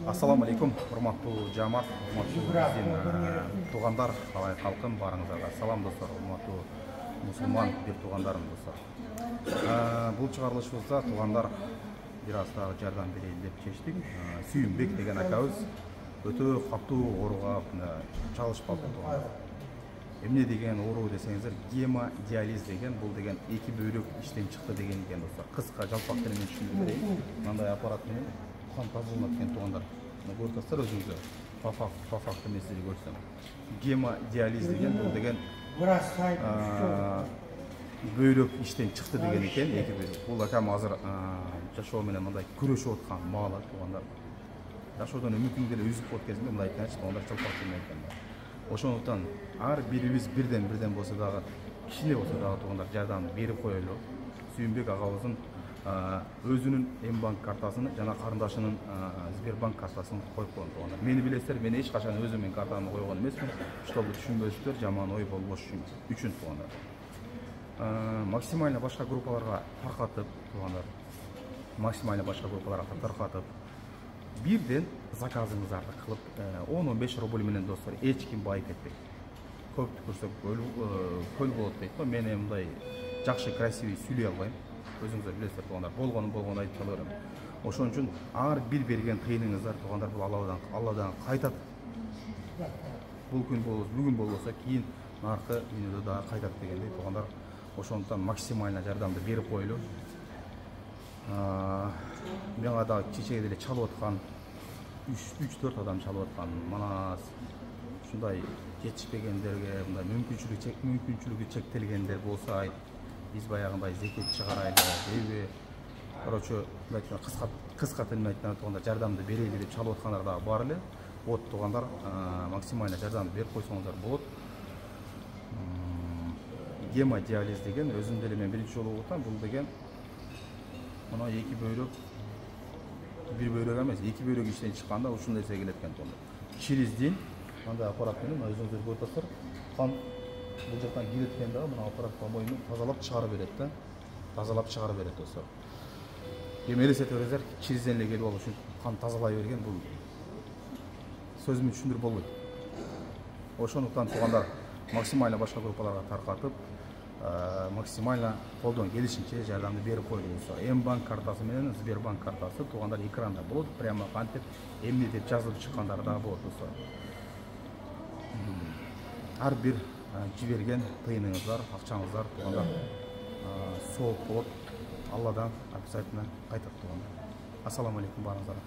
Ассаламу алейкум, урматтуу жамаат, урматтуу биздин туугандар, калай калкым, барыңыздарга салам достор, урматтуу мусулман бир туугандарым достор. Бул чыгарылышыбызда туугандар бир аз дагы жардам берейин деп чечтик. Сүйүнбек деген акабыз өтө катуу ооруга чалышып калды туугандар. Эмне деген оору десеңиздер, гемодиализ деген, бул деген эки бөйрөк иштен чыкты деген экен достор. Кыска жалпак тил менен түшүндүрүп берейин. Мындай аппарат менен қан тазаланат экен туугандар. Көрүп атасыздар өзүңүздөр. По факту мен сизге көрсөтөм. Гемодиализ деген бул деген бөйрөк иштен чыкты деген экен, эки бөйрөк. Бул акам азыр жашоо менен мындай күрөшүп аткан маалы туугандар. Жашоодон үмүтүн деле үзүп калып кезинде мындай айтканчы туугандар жалпак тил менен айтканда. Ошондуктан ар бирибиз бирден болсо дагы, кичине болсо дагы туугандар жардам берип коелу. Сүйүнбек агабыздын өзүнүн Мбанк картасын жана карындашынын Сбербанк картасын коюп койгон туугандар. Мени билесиздер, мен эч качан өзүмдүн картамды койгон эмесмин. Чтобы түшүнбөсүздөр, жаман ой болбош үчүн туугандар. Максимально башка группаларга таркатып туугандар. Максимально башка группаларга таркатып бирден заказыңыздарды кылып 10-15 рубль менен достор эч ким байып кетпейт. Көп көрсөк көл болот дейт го. Мен мындай жакшы красивый сүйлөй албайм. Өзүңүздөр билесиздер туугандар, болгонун айтып кала берем. Ошон үчүн ар бир берген тыйыныңыздар туугандар бул Алладан кайтат. Бул күн болбосо, бүгүн болбосо кийин наркы дүйнөдө дагы кайтат дегендей туугандар. Ошондуктан максимально жардамды берип коелу. Мага да чечеге деле чалып аткан 3-4 адам чалып аткан. Мана ушундай жетишпегендерге, мындай мүмкүнчүлүгү чектелгендер болсо биз баягындай зекет чыгарайлы дейби. Короче, кыска тил менен айтканда туугандар жардамды берели деп чалып аткандар дагы бар эле. Вот туугандар, максимально жардамды берип койсоңуздар болот. Гемодиализ деген өзүм деле мен биринчи жолу угутам. Бул деген мына эки бөйрөк, бир бөйрөк эмес, эки бөйрөк иштен чыкканда ушундай нерсе келет экен туугандар. Через день мындай аппарат менен өзүңүздөр көрүп атасыздар, кан бул жактан кирет экен дагы, мына аппарат по-моему тазалап чыгарып берет да. Тазалап чыгарып берет достор. Эми элестете бериңиздер, через день эле келип алып ушинтип кан тазалай берген, бул сөз менен түшүндүрүп болбойт. Ошондуктан туугандар максимально башка группаларга таркатып, максимально колдон келишинче жардамды берип коелу достор. Мбанк картасы менен Сбербанк картасы туугандар экранда болот, прямо кантип эмне деп жазылып чыккандары дагы болот достор. Ар бир жиберген тыйыныңыздар, акчаңыздар туугандар сооп болот. Алладан обязательно кайтат туугандар. Ассаламу алейкум барыңыздарга.